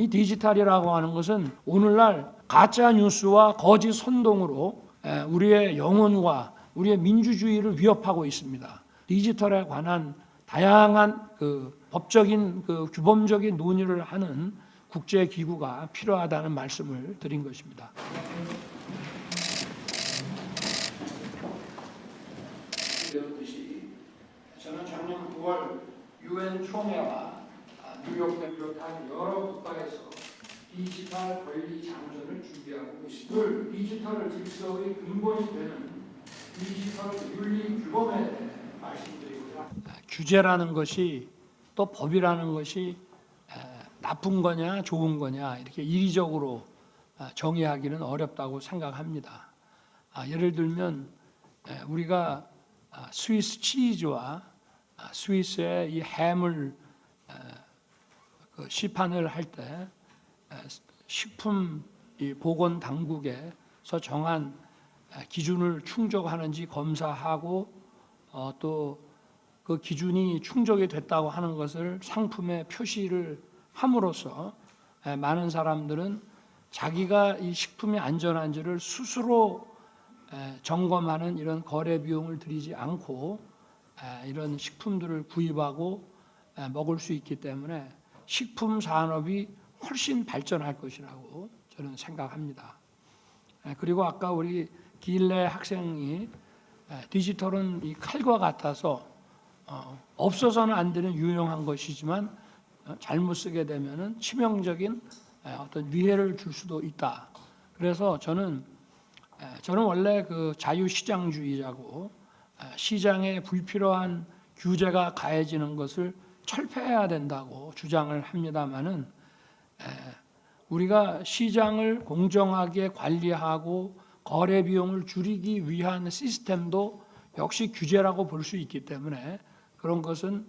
이 디지털이라고 하는 것은 오늘날 가짜 뉴스와 거짓 선동으로 우리의 영혼과 우리의 민주주의를 위협하고 있습니다. 디지털에 관한 다양한 법적인 규범적인 논의를 하는 국제 기구가 필요하다는 말씀을 드린 것입니다. 저는 작년 9월 UN 총회와 뉴욕을 비롯한 여러 국가에서 디지털 권리 장전을 준비하고 있습니다. 디지털 질서의 근본이 되는 디지털 윤리 규범에 대해 말씀드리고자 규제라는 것이 또 법이라는 것이 나쁜 거냐 좋은 거냐 이렇게 이리적으로 정의하기는 어렵다고 생각합니다. 예를 들면 우리가 스위스 치즈와 스위스의 이 햄을 시판을 할 때 식품 보건 당국에서 정한 기준을 충족하는지 검사하고 또 그 기준이 충족이 됐다고 하는 것을 상품에 표시를 함으로써 많은 사람들은 자기가 이 식품이 안전한지를 스스로 점검하는 이런 거래 비용을 들이지 않고 이런 식품들을 구입하고 먹을 수 있기 때문에 식품 산업이 훨씬 발전할 것이라고 저는 생각합니다. 그리고 아까 우리 길래 학생이 디지털은 이 칼과 같아서 없어서는 안 되는 유용한 것이지만 잘못 쓰게 되면은 치명적인 어떤 위해를 줄 수도 있다. 그래서 저는 원래 자유시장주의자고 시장에 불필요한 규제가 가해지는 것을 철폐해야 된다고 주장을 합니다마는 우리가 시장을 공정하게 관리하고 거래 비용을 줄이기 위한 시스템도 역시 규제라고 볼 수 있기 때문에 그런 것은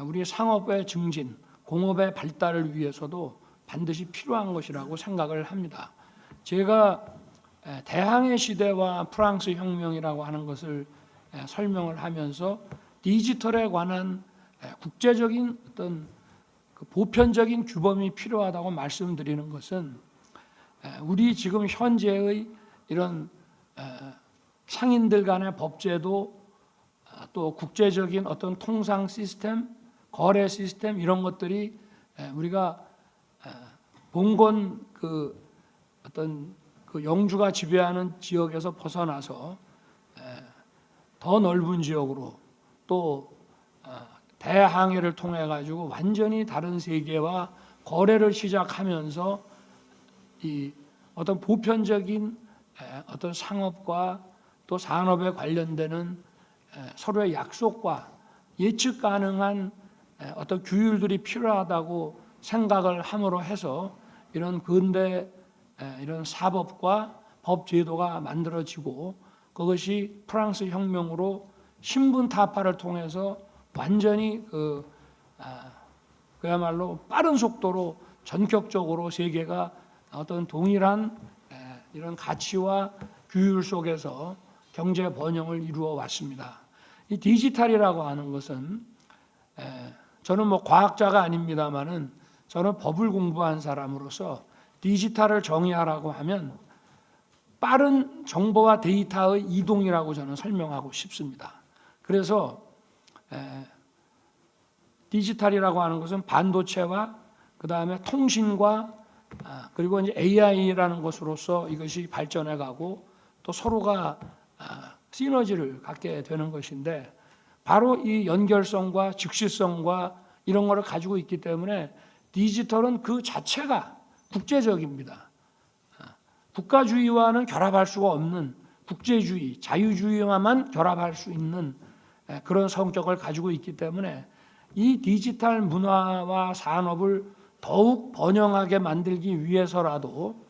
우리 상업의 증진, 공업의 발달을 위해서도 반드시 필요한 것이라고 생각을 합니다. 제가 대항해 시대와 프랑스 혁명이라고 하는 것을 설명을 하면서 디지털에 관한 국제적인 어떤 보편적인 규범이 필요하다고 말씀드리는 것은 우리 지금 현재의 이런 상인들 간의 법제도 또 국제적인 어떤 통상 시스템, 거래 시스템 이런 것들이 우리가 봉건 어떤 영주가 지배하는 지역에서 벗어나서 더 넓은 지역으로 또 대항해를 통해 가지고 완전히 다른 세계와 거래를 시작하면서 이 어떤 보편적인 어떤 상업과 또 산업에 관련되는 서로의 약속과 예측 가능한 어떤 규율들이 필요하다고 생각을 함으로 해서 이런 근대 이런 사법과 법 제도가 만들어지고 그것이 프랑스 혁명으로 신분 타파를 통해서 완전히 그야말로 빠른 속도로 전격적으로 세계가 어떤 동일한 이런 가치와 규율 속에서 경제 번영을 이루어 왔습니다. 이 디지털이라고 하는 것은 저는 과학자가 아닙니다만은 저는 법을 공부한 사람으로서 디지털을 정의하라고 하면 빠른 정보와 데이터의 이동이라고 저는 설명하고 싶습니다. 그래서 디지털이라고 하는 것은 반도체와 그 다음에 통신과 그리고 이제 AI라는 것으로서 이것이 발전해가고 또 서로가 시너지를 갖게 되는 것인데 바로 이 연결성과 즉시성과 이런 거를 가지고 있기 때문에 디지털은 그 자체가 국제적입니다. 국가주의와는 결합할 수가 없는 국제주의, 자유주의와만 결합할 수 있는 그런 성격을 가지고 있기 때문에 이 디지털 문화와 산업을 더욱 번영하게 만들기 위해서라도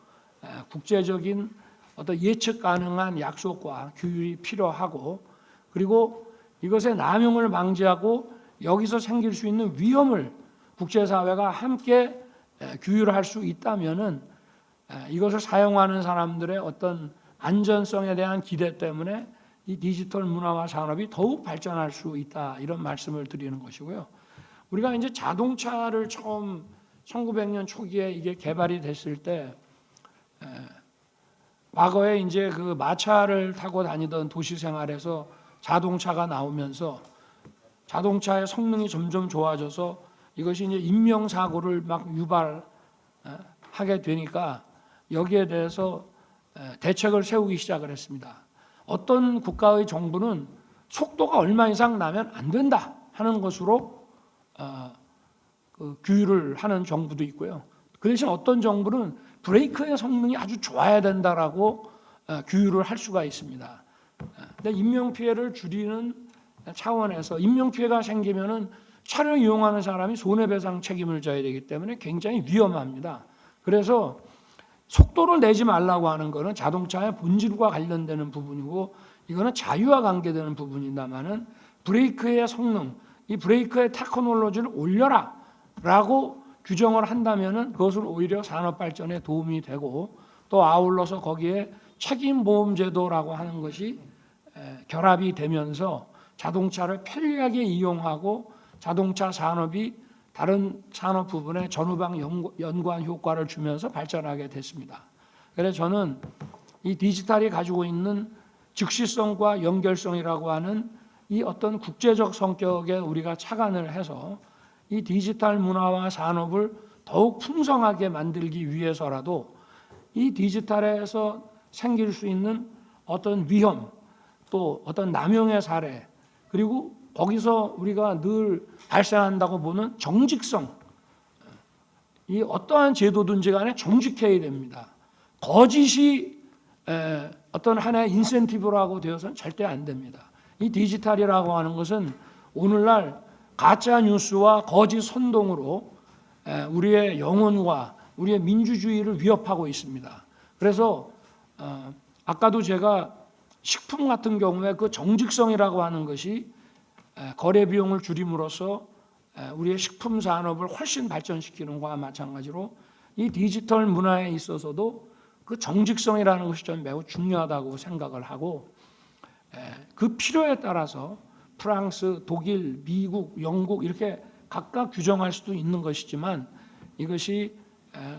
국제적인 어떤 예측 가능한 약속과 규율이 필요하고 그리고 이것의 남용을 방지하고 여기서 생길 수 있는 위험을 국제사회가 함께 규율할 수 있다면은 이것을 사용하는 사람들의 어떤 안전성에 대한 기대 때문에 이 디지털 문화와 산업이 더욱 발전할 수 있다 이런 말씀을 드리는 것이고요. 우리가 이제 자동차를 처음 1900년 초기에 이게 개발이 됐을 때 과거에 이제 그 마차를 타고 다니던 도시 생활에서 자동차가 나오면서 자동차의 성능이 점점 좋아져서 이것이 이제 인명사고를 막 유발하게 되니까 여기에 대해서 대책을 세우기 시작을 했습니다. 어떤 국가의 정부는 속도가 얼마 이상 나면 안 된다 하는 것으로 그 규율을 하는 정부도 있고요. 그 대신 어떤 정부는 브레이크의 성능이 아주 좋아야 된다라고 규율을 할 수가 있습니다. 근데 인명피해를 줄이는 차원에서 인명피해가 생기면은 차량 이용하는 사람이 손해배상 책임을 져야 되기 때문에 굉장히 위험합니다. 그래서 속도를 내지 말라고 하는 것은 자동차의 본질과 관련되는 부분이고 이거는 자유와 관계되는 부분이다마는 브레이크의 성능, 이 브레이크의 테크놀로지를 올려라라고 규정을 한다면은 그것은 오히려 산업 발전에 도움이 되고 또 아울러서 거기에 책임보험제도라고 하는 것이 결합이 되면서 자동차를 편리하게 이용하고 자동차 산업이 다른 산업 부분에 전후방 연관 효과를 주면서 발전하게 됐습니다. 그래서 저는 이 디지털이 가지고 있는 즉시성과 연결성이라고 하는 이 어떤 국제적 성격에 우리가 착안을 해서 이 디지털 문화와 산업을 더욱 풍성하게 만들기 위해서라도 이 디지털에서 생길 수 있는 어떤 위험 또 어떤 남용의 사례 그리고 거기서 우리가 늘 발생한다고 보는 정직성 이 어떠한 제도든지 간에 정직해야 됩니다. 거짓이 어떤 하나의 인센티브라고 되어서는 절대 안 됩니다. 이 디지털이라고 하는 것은 오늘날 가짜 뉴스와 거짓 선동으로 우리의 영혼과 우리의 민주주의를 위협하고 있습니다. 그래서 아까도 제가 식품 같은 경우에 그 정직성이라고 하는 것이 거래 비용을 줄임으로써 우리의 식품 산업을 훨씬 발전시키는 것과 마찬가지로 이 디지털 문화에 있어서도 그 정직성이라는 것이 좀 매우 중요하다고 생각을 하고 그 필요에 따라서 프랑스, 독일, 미국, 영국 이렇게 각각 규정할 수도 있는 것이지만 이것이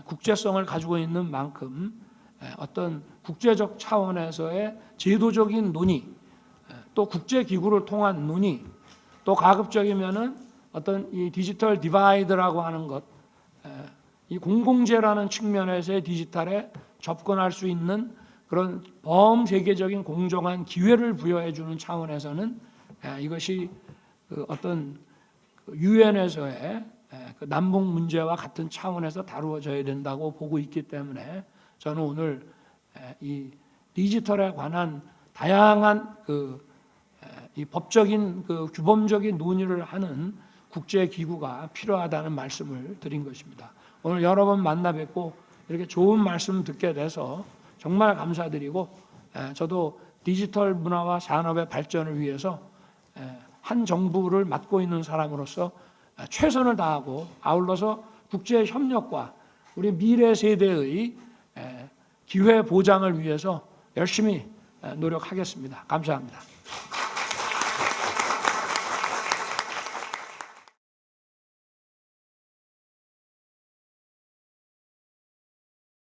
국제성을 가지고 있는 만큼 어떤 국제적 차원에서의 제도적인 논의 또 국제기구를 통한 논의 또 가급적이면은 어떤 이 디지털 디바이드라고 하는 것, 이 공공재라는 측면에서의 디지털에 접근할 수 있는 그런 범세계적인 공정한 기회를 부여해 주는 차원에서는 이것이 그 어떤 유엔에서의 그 남북 문제와 같은 차원에서 다루어져야 된다고 보고 있기 때문에 저는 오늘 이 디지털에 관한 다양한 이 법적인 그 규범적인 논의를 하는 국제 기구가 필요하다는 말씀을 드린 것입니다. 오늘 여러 번 만나 뵙고 이렇게 좋은 말씀 듣게 돼서 정말 감사드리고 저도 디지털 문화와 산업의 발전을 위해서 한 정부를 맡고 있는 사람으로서 최선을 다하고 아울러서 국제 협력과 우리 미래 세대의 기회 보장을 위해서 열심히 노력하겠습니다. 감사합니다.